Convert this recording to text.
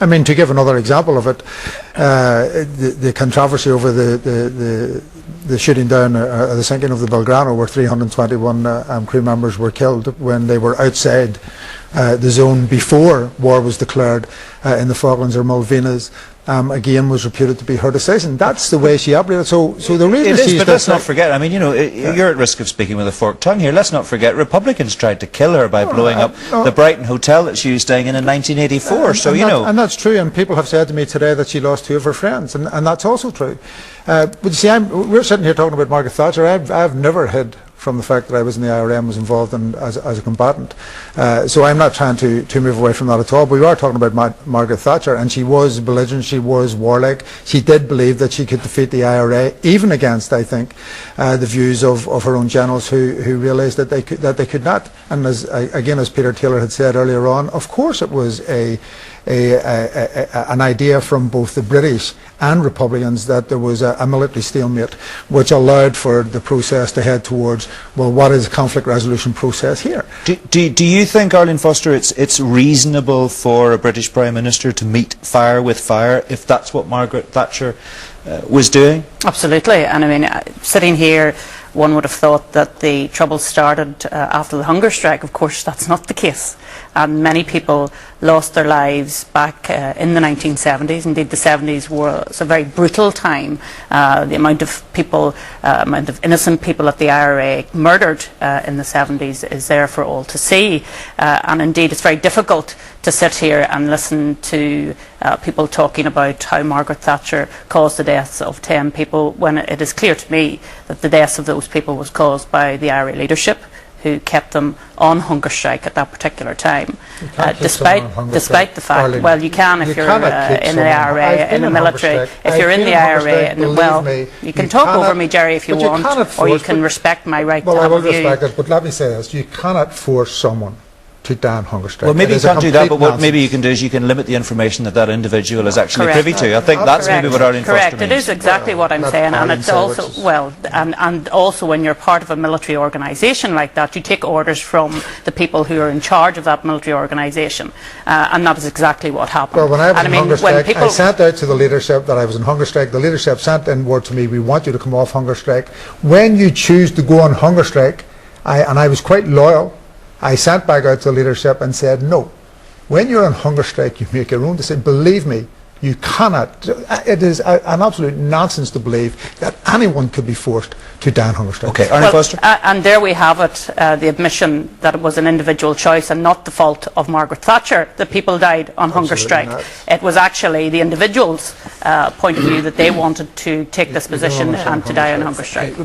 I mean, to give another example of it, the controversy over the shooting down, the sinking of the Belgrano, where 321 crew members were killed when they were outside the zone before war was declared in the Falklands or Malvinas, again was reputed to be her decision. That's the way she operated. So the reason it is, but let's not forget. I mean, you know, you're at risk of speaking with a forked tongue here. Let's not forget, Republicans tried to kill her by blowing up the Brighton hotel that she was staying in 1984. So you know, and that's true. And people have said to me today that she lost 2 of her friends, and that's also true. But you see, we're sitting here talking about Margaret Thatcher. I've never hid from the fact that I was in the IRA and was involved in, as a combatant. So I'm not trying to move away from that at all. But we are talking about Margaret Thatcher, and she was belligerent, she was warlike. She did believe that she could defeat the IRA, even against, I think, the views of her own generals who realised that they could not. And as Peter Taylor had said earlier on, of course it was an idea from both the British and Republicans that there was a military stalemate, which allowed for the process to head towards, well, what is a conflict resolution process here? Do you think, Arlene Foster, it's reasonable for a British Prime Minister to meet fire with fire if that's what Margaret Thatcher was doing? Absolutely. And I mean, sitting here, one would have thought that the trouble started after the hunger strike. Of course, that's not the case. And many people lost their lives back in the 1970s. Indeed, the 70s was a very brutal time. The amount of people, amount of innocent people at the IRA murdered in the 70s is there for all to see. And indeed, it's very difficult to sit here and listen to people talking about how Margaret Thatcher caused the deaths of 10 people, when it is clear to me that the deaths of those people was caused by the IRA leadership, who kept them on hunger strike at that particular time, despite the fact, Arlene, well, you can if you're in the IRA, in the military. If you're in the IRA, and well, you can talk over me, Jerry, if you want, or you can respect my right to have a view. Well, I will respect it, but let me say this: you cannot force someone to down hunger strike. Well, maybe you can't do that, but what maybe you can do is you can limit the information that individual is actually privy to. I think that's maybe what Arlene Foster means. Correct, it is exactly what I'm saying, and it's also, well, and also when you're part of a military organisation like that, you take orders from the people who are in charge of that military organisation, and that is exactly what happened. Well, when I was in hunger strike, I sent out to the leadership that I was in hunger strike. The leadership sent in word to me, we want you to come off hunger strike. When you choose to go on hunger strike, and I was quite loyal, I sent back out to the leadership and said, no, when you're on hunger strike, you make your own decision. Believe me, you cannot. It is an absolute nonsense to believe that anyone could be forced to down hunger strike. Okay, Arlene Foster. And there we have it, the admission that it was an individual choice and not the fault of Margaret Thatcher that people died on hunger strike. It was actually the individual's point of view that they wanted to take this position and to die on hunger strike.